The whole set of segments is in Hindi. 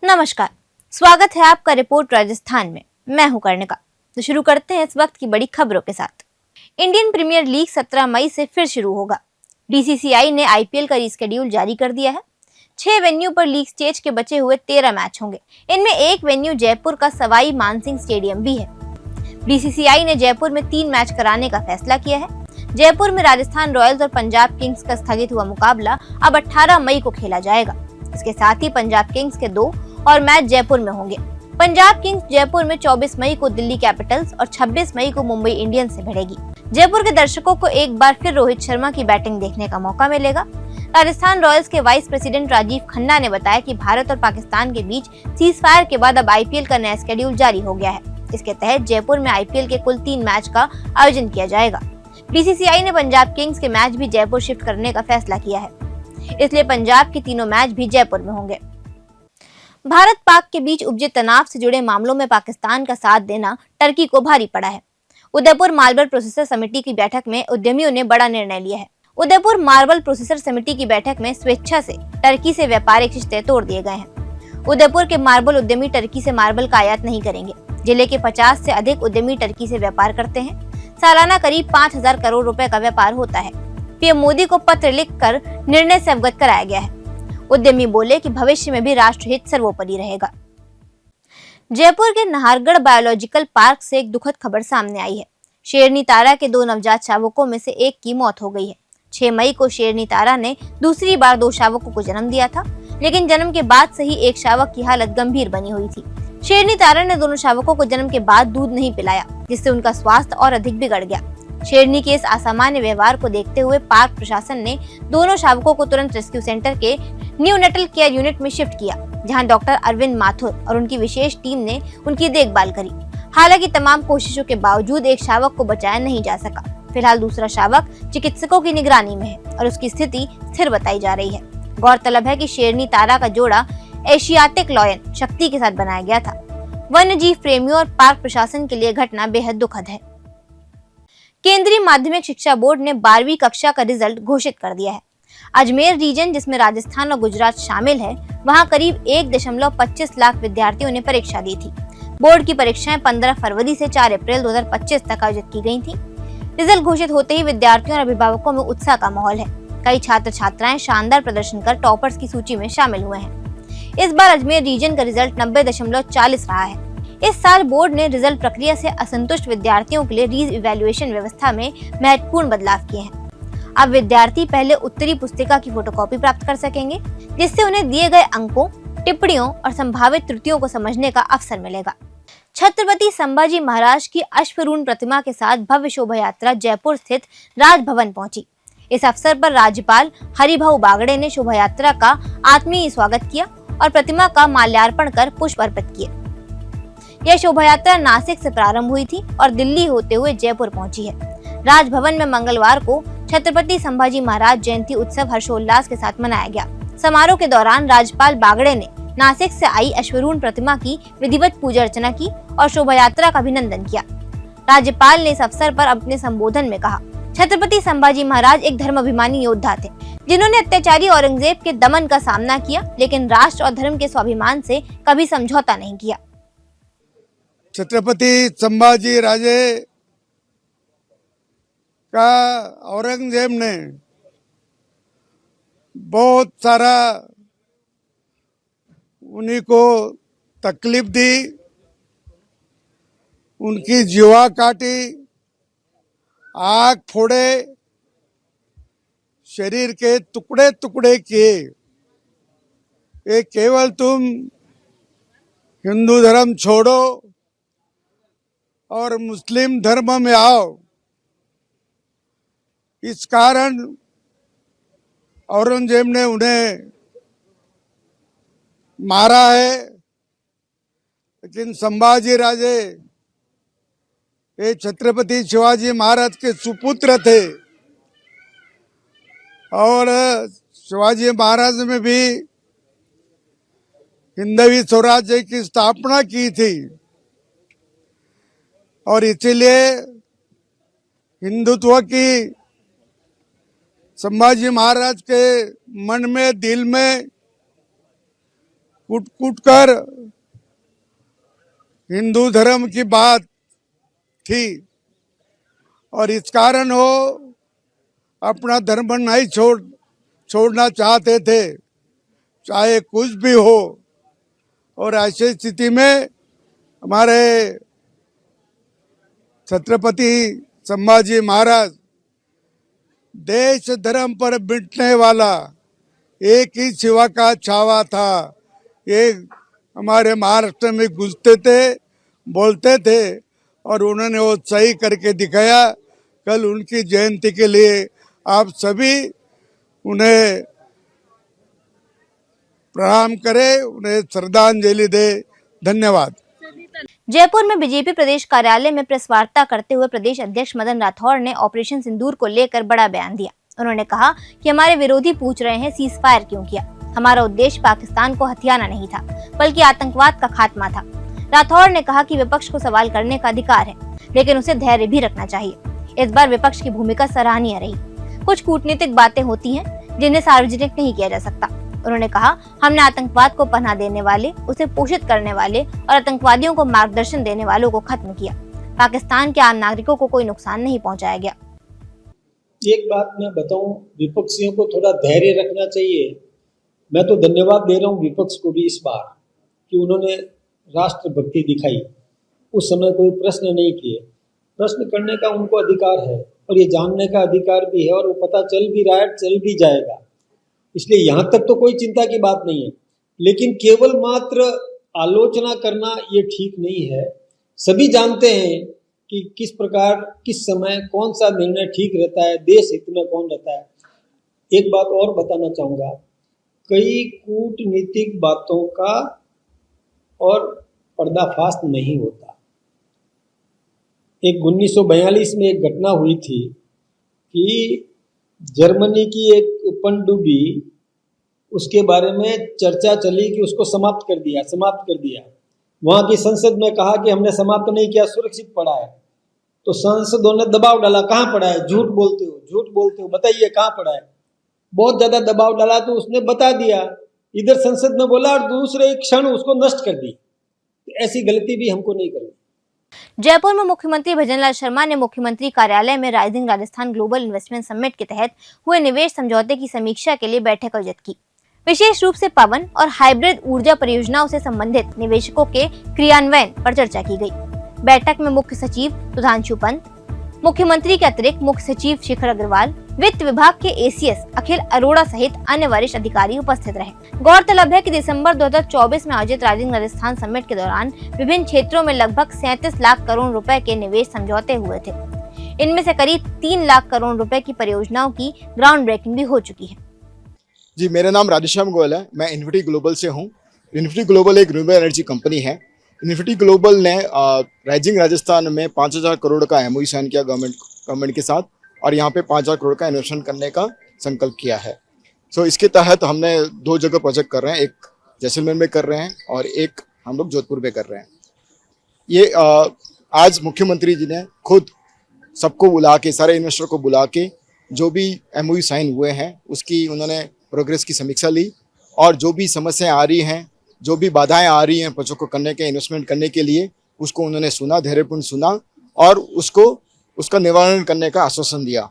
नमस्कार, स्वागत है आपका रिपोर्ट राजस्थान में। मैं हूं कर्णिका। तो शुरू करते हैं इस वक्त की बड़ी खबरों के साथ। इंडियन प्रीमियर लीग 17 मई से फिर शुरू होगा। बीसीसीआई ने आईपीएल का रीशेड्यूल जारी कर दिया है। 6 वेन्यू पर लीग स्टेज के बचे हुए 13 मैच होंगे। इनमें एक वेन्यू जयपुर का सवाई मानसिंह स्टेडियम भी है। बीसीसीआई ने जयपुर में 3 मैच कराने का फैसला किया है। जयपुर में राजस्थान रॉयल्स और पंजाब किंग्स का स्थगित हुआ मुकाबला अब 18 मई को खेला जाएगा। इसके साथ ही पंजाब किंग्स के 2 और मैच जयपुर में होंगे। पंजाब किंग्स जयपुर में 24 मई को दिल्ली कैपिटल्स और 26 मई को मुंबई इंडियंस से भिड़ेगी। जयपुर के दर्शकों को एक बार फिर रोहित शर्मा की बैटिंग देखने का मौका मिलेगा। राजस्थान रॉयल्स के वाइस प्रेसिडेंट राजीव खन्ना ने बताया कि भारत और पाकिस्तान के बीच सीज फायर के बाद अब आईपीएल का नया शेड्यूल जारी हो गया है। इसके तहत जयपुर में आईपीएल के कुल 3 मैच का आयोजन किया जाएगा। बीसीसीआई ने पंजाब किंग्स के मैच भी जयपुर शिफ्ट करने का फैसला किया है, इसलिए पंजाब के तीनों मैच भी जयपुर में होंगे। भारत पाक के बीच उपजे तनाव से जुड़े मामलों में पाकिस्तान का साथ देना टर्की को भारी पड़ा है। उदयपुर मार्बल प्रोसेसर समिति की बैठक में उद्यमियों ने बड़ा निर्णय लिया है। उदयपुर मार्बल प्रोसेसर समिति की बैठक में स्वेच्छा से टर्की से व्यापारिक रिश्ते तोड़ दिए गए हैं। उदयपुर के मार्बल उद्यमी टर्की से मार्बल का आयात नहीं करेंगे। जिले के 50 से अधिक उद्यमी टर्की से व्यापार करते हैं। सालाना करीब 5,000 करोड़ रुपए का व्यापार होता है। पीएम मोदी को पत्र लिखकर निर्णय से अवगत कराया गया है। उद्यमी बोले कि भविष्य में भी राष्ट्रहित सर्वोपरि रहेगा। जयपुर के नाहरगढ़ बायोलॉजिकल पार्क से एक दुखद खबर सामने आई है। शेरनी तारा के 2 नवजात शावकों में से एक की मौत हो गई है। 6 मई को शेरनी तारा ने दूसरी बार 2 शावकों को जन्म दिया था, लेकिन जन्म के बाद से ही एक शावक की हालत गंभीर बनी हुई थी। शेरनी तारा ने दोनों शावकों को जन्म के बाद दूध नहीं पिलाया, जिससे उनका स्वास्थ्य और अधिक बिगड़ गया। शेरनी के इस असामान्य व्यवहार को देखते हुए पार्क प्रशासन ने दोनों शावकों को तुरंत रेस्क्यू सेंटर के न्यूनेटल केयर यूनिट में शिफ्ट किया, जहां डॉक्टर अरविंद माथुर और उनकी विशेष टीम ने उनकी देखभाल करी। हालांकि तमाम कोशिशों के बावजूद एक शावक को बचाया नहीं जा सका। फिलहाल दूसरा शावक चिकित्सकों की निगरानी में है और उसकी स्थिति स्थिर बताई जा रही है। गौरतलब है कि शेरनी तारा का जोड़ा एशियाटिक लॉयन शक्ति के साथ बनाया गया था। वन्य जीव प्रेमियों और पार्क प्रशासन के लिए घटना बेहद दुखद है। केंद्रीय माध्यमिक शिक्षा बोर्ड ने 12वीं कक्षा का रिजल्ट घोषित कर दिया है। अजमेर रीजन, जिसमें राजस्थान और गुजरात शामिल है, वहां करीब 1.25 लाख विद्यार्थियों ने परीक्षा दी थी। बोर्ड की परीक्षाएं 15 फरवरी से 4 अप्रैल 2025 तक आयोजित की गई थी। रिजल्ट घोषित होते ही विद्यार्थियों और अभिभावकों में उत्साह का माहौल है। कई छात्र छात्राएं शानदार प्रदर्शन कर टॉपर्स की सूची में शामिल हुए हैं। इस बार अजमेर रीजन का रिजल्ट 90.40 रहा है। इस साल बोर्ड ने रिजल्ट प्रक्रिया से असंतुष्ट विद्यार्थियों के लिए री इवैल्यूएशन व्यवस्था में महत्वपूर्ण बदलाव किए हैं। अब विद्यार्थी पहले उत्तरी पुस्तिका की फोटोकॉपी प्राप्त कर सकेंगे, जिससे उन्हें दिए गए अंकों, टिप्पणियों और संभावित त्रुटियों को समझने का अवसर मिलेगा। छत्रपति संभाजी महाराज की अश्वरूढ़ प्रतिमा के साथ भव्य शोभा यात्रा जयपुर स्थित राजभवन पहुंची। इस अवसर पर राज्यपाल हरिभाऊ बागड़े ने शोभा यात्रा का आत्मीय स्वागत किया और प्रतिमा का माल्यार्पण कर पुष्प अर्पित किए। यह शोभा यात्रा नासिक से प्रारंभ हुई थी और दिल्ली होते हुए जयपुर पहुंची है। राजभवन में मंगलवार को छत्रपति संभाजी महाराज जयंती उत्सव हर्षोल्लास के साथ मनाया गया। समारोह के दौरान राज्यपाल बागड़े ने नासिक से आई अश्वरूढ़ प्रतिमा की विधिवत पूजा अर्चना की और शोभा यात्रा का अभिनंदन किया। राज्यपाल ने इस अवसर पर अपने संबोधन में कहा, छत्रपति संभाजी महाराज एक धर्माभिमानी योद्धा थे, जिन्होंने अत्याचारी औरंगजेब के दमन का सामना किया, लेकिन राष्ट्र और धर्म के स्वाभिमान से कभी समझौता नहीं किया। छत्रपति संभाजी राजे का औरंगजेब ने बहुत सारा उन्हीं को तकलीफ दी, उनकी जीवा काटी, आग फोड़े, शरीर के टुकड़े टुकड़े किए। ये केवल तुम हिंदू धर्म छोड़ो और मुस्लिम धर्म में आओ, इस कारण औरंगजेब ने उन्हें मारा है। लेकिन संभाजी राजे ये छत्रपति शिवाजी महाराज के सुपुत्र थे और शिवाजी महाराज में भी हिंदवी स्वराज्य की स्थापना की थी और इसीलिए हिंदुत्व की संभाजी महाराज के मन में, दिल में कूट कूट कर हिंदू धर्म की बात थी और इस कारण वो अपना धर्म नहीं छोड़ना चाहते थे, चाहे कुछ भी हो। और ऐसी स्थिति में हमारे छत्रपति संभाजी महाराज देश धर्म पर मिटने वाला एक ही शिवा का छावा था। ये हमारे महाराष्ट्र में घुसते थे, बोलते थे और उन्होंने वो सही करके दिखाया। कल उनकी जयंती के लिए आप सभी उन्हें प्रणाम करें, उन्हें श्रद्धांजलि दे। धन्यवाद। जयपुर में बीजेपी प्रदेश कार्यालय में प्रेस वार्ता करते हुए प्रदेश अध्यक्ष मदन राठौड़ ने ऑपरेशन सिंदूर को लेकर बड़ा बयान दिया। उन्होंने कहा कि हमारे विरोधी पूछ रहे हैं सीज फायर क्यों किया। हमारा उद्देश्य पाकिस्तान को हथियाना नहीं था, बल्कि आतंकवाद का खात्मा था। राठौड़ ने कहा कि विपक्ष को सवाल करने का अधिकार है, लेकिन उसे धैर्य भी रखना चाहिए। इस बार विपक्ष की भूमिका सराहनीय रही। कुछ कूटनीतिक बातें होती हैं जिन्हें सार्वजनिक नहीं किया जा सकता। उन्होंने कहा, हमने आतंकवाद को पनाह देने वाले, उसे पोषित करने वाले और आतंकवादियों को मार्गदर्शन देने वालों को खत्म किया। पाकिस्तान के आम नागरिकों को कोई नुकसान नहीं पहुंचाया गया। एक बात मैं बताऊं, विपक्षियों को थोड़ा धैर्य रखना चाहिए। मैं तो धन्यवाद दे रहा हूं विपक्ष को भी इस बार कि उन्होंने राष्ट्रभक्ति दिखाई। उस समय कोई प्रश्न नहीं किए। प्रश्न करने का उनको अधिकार है और ये जानने का अधिकार भी है और वो पता चल भी रहा है, चल भी जाएगा। इसलिए यहाँ तक तो कोई चिंता की बात नहीं है, लेकिन केवल मात्र आलोचना करना ये ठीक नहीं है। सभी जानते हैं कि किस प्रकार, किस समय कौन सा निर्णय ठीक रहता है, देश हित में कौन रहता है। एक बात और बताना चाहूँगा, कई कूटनीतिक बातों का और पर्दाफाश नहीं होता। एक 1942 में एक घटना हुई थी कि जर्मनी की एक पनडुब्बी, उसके बारे में चर्चा चली कि उसको समाप्त कर दिया। वहाँ की संसद में कहा कि हमने समाप्त नहीं किया, सुरक्षित पड़ा है। तो सांसदों ने दबाव डाला, कहाँ पड़ा है, झूठ बोलते हो, बताइए कहाँ पड़ा है। बहुत ज्यादा दबाव डाला तो उसने बता दिया, इधर संसद में बोला और दूसरे क्षण उसको नष्ट कर दी। तो ऐसी गलती भी हमको नहीं करनी। जयपुर में मुख्यमंत्री भजनलाल शर्मा ने मुख्यमंत्री कार्यालय में rising Rajasthan global investment summit के तहत हुए निवेश समझौते की समीक्षा के लिए बैठक आयोजित की। विशेष रूप से पवन और हाइब्रिड ऊर्जा परियोजनाओं से संबंधित निवेशकों के क्रियान्वयन पर चर्चा की गई। बैठक में मुख्य सचिव सुधांशु पंत, मुख्यमंत्री के अतिरिक्त मुख्य सचिव शिखर अग्रवाल, वित्त विभाग के एसीएस अखिल अरोड़ा सहित अन्य वरिष्ठ अधिकारी उपस्थित रहे। गौरतलब है कि दिसंबर 2024 में आयोजित राइजिंग राजस्थान समिट के दौरान विभिन्न क्षेत्रों में लगभग 37 लाख करोड़ रुपए के निवेश समझौते हुए थे। इनमें से करीब 3 लाख करोड़ रुपए की परियोजनाओं की ग्राउंड ब्रेकिंग भी हो चुकी है। जी, मेरा नाम राधेश्याम गोयल है। मैं इन्फिनिटी ग्लोबल से हूँ। इन्फिनिटी ग्लोबल एक रिन्यूएबल एनर्जी कंपनी है। इन्फिनिटी ग्लोबल ने राइजिंग राजस्थान में 5,000 करोड़ का एमओयू साइन किया गवर्नमेंट के साथ और यहाँ पे 5,000 करोड़ का इन्वेस्टमेंट करने का संकल्प किया है। सो इसके तहत हमने 2 जगह प्रोजेक्ट कर रहे हैं, एक जैसलमेर में कर रहे हैं और एक हम लोग जोधपुर में कर रहे हैं। ये आज मुख्यमंत्री जी ने खुद सबको बुला के, सारे इन्वेस्टर को बुला के जो भी एमओयू साइन हुए हैं उसकी उन्होंने प्रोग्रेस की समीक्षा ली और जो भी समस्याएं आ रही हैं, जो भी बाधाएं आ रही हैं प्रोजेक्ट को करने के, इन्वेस्टमेंट करने के लिए, उसको उन्होंने सुना, धैर्यपूर्ण सुना और उसका निवारण करने का आश्वासन दिया।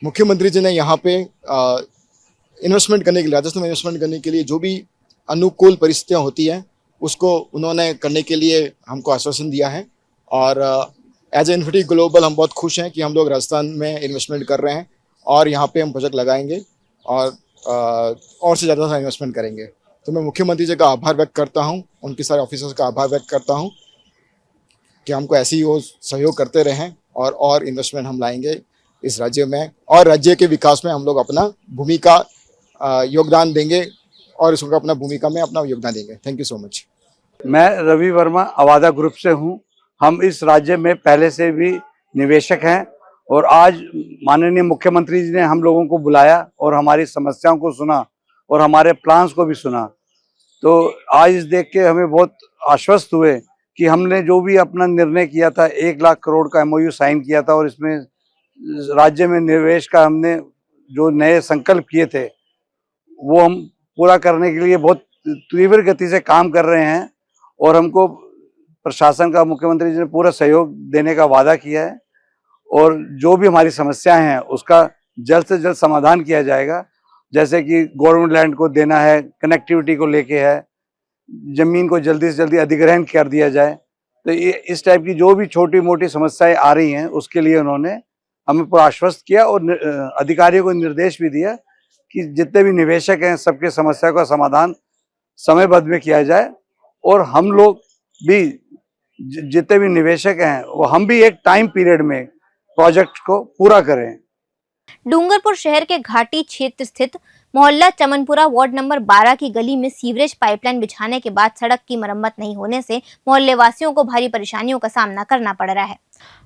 मुख्यमंत्री जी ने यहाँ पे इन्वेस्टमेंट करने के लिए, राजस्थान में इन्वेस्टमेंट करने के लिए जो भी अनुकूल परिस्थितियाँ होती हैं उसको उन्होंने करने के लिए हमको आश्वासन दिया है। और एज ए इन्फिनिटी ग्लोबल हम बहुत खुश हैं कि हम लोग राजस्थान में इन्वेस्टमेंट कर रहे हैं और यहाँ पे हम प्रोजेक्ट लगाएंगे और से ज़्यादा इन्वेस्टमेंट करेंगे। तो मैं मुख्यमंत्री जी का आभार व्यक्त करता हूँ, उनके सारे ऑफिसर्स का आभार व्यक्त करता हूँ कि हमको ऐसे ही वो सहयोग करते रहें और इन्वेस्टमेंट हम लाएंगे इस राज्य में और राज्य के विकास में हम लोग अपना भूमिका योगदान देंगे और इसको अपना भूमिका में अपना योगदान देंगे। Thank you so much. मैं रवि वर्मा अवादा ग्रुप से हूं। हम इस राज्य में पहले से भी निवेशक हैं और आज माननीय मुख्यमंत्री जी ने हम लोगों को बुलाया और हमारी समस्याओं को सुना और हमारे प्लान्स को भी सुना। तो आज इस देख के हमें बहुत आश्वस्त हुए कि हमने जो भी अपना निर्णय किया था, 1 लाख करोड़ का एमओयू साइन किया था और इसमें राज्य में निवेश का हमने जो नए संकल्प किए थे वो हम पूरा करने के लिए बहुत तीव्र गति से काम कर रहे हैं और हमको प्रशासन का, मुख्यमंत्री जी ने पूरा सहयोग देने का वादा किया है और जो भी हमारी समस्याएं हैं उसका जल्द से जल्द समाधान किया जाएगा। जैसे कि गवर्नमेंट लैंड को देना है, कनेक्टिविटी को लेके है, जमीन को जल्दी से जल्दी अधिग्रहण कर दिया जाए। तो ये इस टाइप की जो भी छोटी मोटी समस्याएं आ रही हैं उसके लिए उन्होंने हमें पूरा आश्वस्त किया और अधिकारियों को निर्देश भी दिया कि जितने भी निवेशक हैं सबके समस्या का समाधान समयबद्ध में किया जाए और हम लोग भी जितने भी निवेशक हैं वो हम भी एक टाइम पीरियड में प्रोजेक्ट को पूरा करें। डूंगरपुर शहर के घाटी क्षेत्र स्थित मोहल्ला चमनपुरा वार्ड नंबर 12 की गली में सीवरेज पाइपलाइन बिछाने के बाद सड़क की मरम्मत नहीं होने से मोहल्ले वासियों को भारी परेशानियों का सामना करना पड़ रहा है।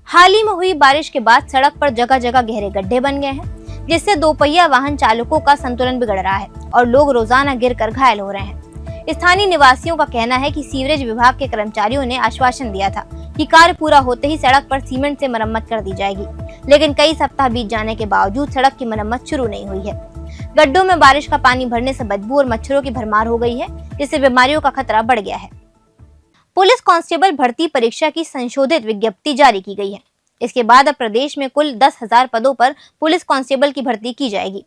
हाल ही में हुई बारिश के बाद सड़क पर जगह जगह गहरे गड्ढे बन गए हैं, जिससे दोपहिया वाहन चालकों का संतुलन बिगड़ रहा है और लोग रोजाना गिरकर घायल हो रहे हैं। स्थानीय निवासियों का कहना है कि सीवरेज विभाग के कर्मचारियों ने आश्वासन दिया था कि कार्य पूरा होते ही सड़क पर सीमेंट से मरम्मत कर दी जाएगी, लेकिन कई सप्ताह बीत जाने के बावजूद सड़क की मरम्मत शुरू नहीं हुई है। गड्ढों में बारिश का पानी भरने से बदबू और मच्छरों की भरमार हो गई है, जिससे बीमारियों का खतरा बढ़ गया है। पुलिस कांस्टेबल भर्ती परीक्षा की संशोधित विज्ञप्ति जारी की गई है। इसके बाद अब प्रदेश में कुल 10,000 पदों पर पुलिस कांस्टेबल की भर्ती की जाएगी।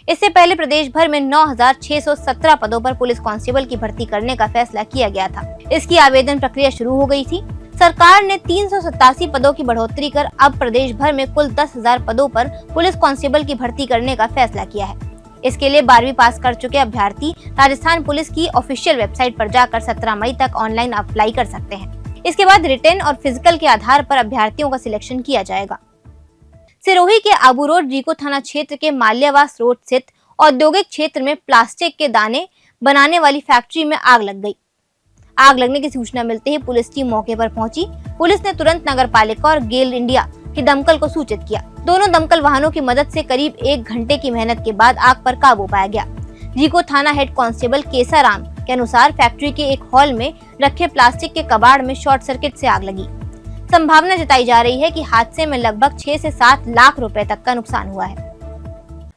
इससे पहले प्रदेश भर में 9,617 पदों पर पुलिस कांस्टेबल की भर्ती करने का फैसला किया गया था। इसकी आवेदन प्रक्रिया शुरू हो गई थी। सरकार ने 387 पदों की बढ़ोतरी कर अब प्रदेश भर में कुल 10,000 पदों पर पुलिस कांस्टेबल की भर्ती करने का फैसला किया है। इसके लिए 12वीं पास कर चुके अभ्यर्थी राजस्थान पुलिस की ऑफिशियल वेबसाइट पर जाकर 17 मई तक ऑनलाइन अप्लाई कर सकते हैं। इसके बाद रिटन और फिजिकल के आधार पर अभ्यर्थियों का सिलेक्शन किया जाएगा। सिरोही के आबू रोड जीको थाना क्षेत्र के माल्यावास रोड स्थित औद्योगिक क्षेत्र में प्लास्टिक के दाने बनाने वाली फैक्ट्री में आग लग गई। आग लगने की सूचना मिलते ही पुलिस टीम मौके पर पहुंची। पुलिस ने तुरंत नगर पालिका और गेल इंडिया की दमकल को सूचित किया। दोनों दमकल वाहनों की मदद से करीब 1 घंटे की मेहनत के बाद आग पर काबू पाया गया। जीको थाना हेड कांस्टेबल केसाराम के अनुसार फैक्ट्री के एक हॉल में रखे प्लास्टिक के कबाड़ में शॉर्ट सर्किट से आग लगी। संभावना जताई जा रही है कि हादसे में लगभग 6 से 7 लाख रुपए तक का नुकसान हुआ है।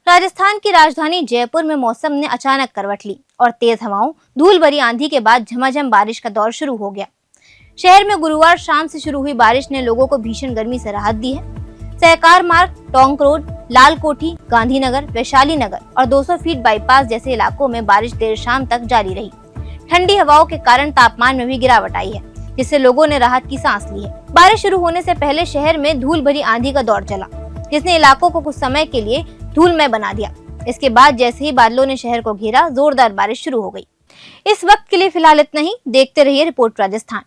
राजस्थान की राजधानी जयपुर में मौसम ने अचानक करवट ली और तेज हवाओं, धूल भरी आंधी के बाद झमाझम बारिश का दौर शुरू हो गया। शहर में गुरुवार शाम से शुरू हुई बारिश ने लोगों को भीषण गर्मी से राहत दी है। सहकार मार्ग, टोंक रोड, लाल कोठी, गांधीनगर, वैशाली नगर और 200 फीट बाईपास जैसे इलाकों में बारिश देर शाम तक जारी रही। ठंडी हवाओं के कारण तापमान में भी गिरावट आई है, जिससे लोगों ने राहत की सांस ली है। बारिश शुरू होने से पहले शहर में धूल भरी आंधी का दौर चला, जिसने इलाकों को कुछ समय के लिए धूलमय बना दिया। इसके बाद जैसे ही बादलों ने शहर को घेरा, जोरदार बारिश शुरू हो गई। इस वक्त के लिए फिलहाल इतना ही। देखते रहिए रिपोर्ट राजस्थान।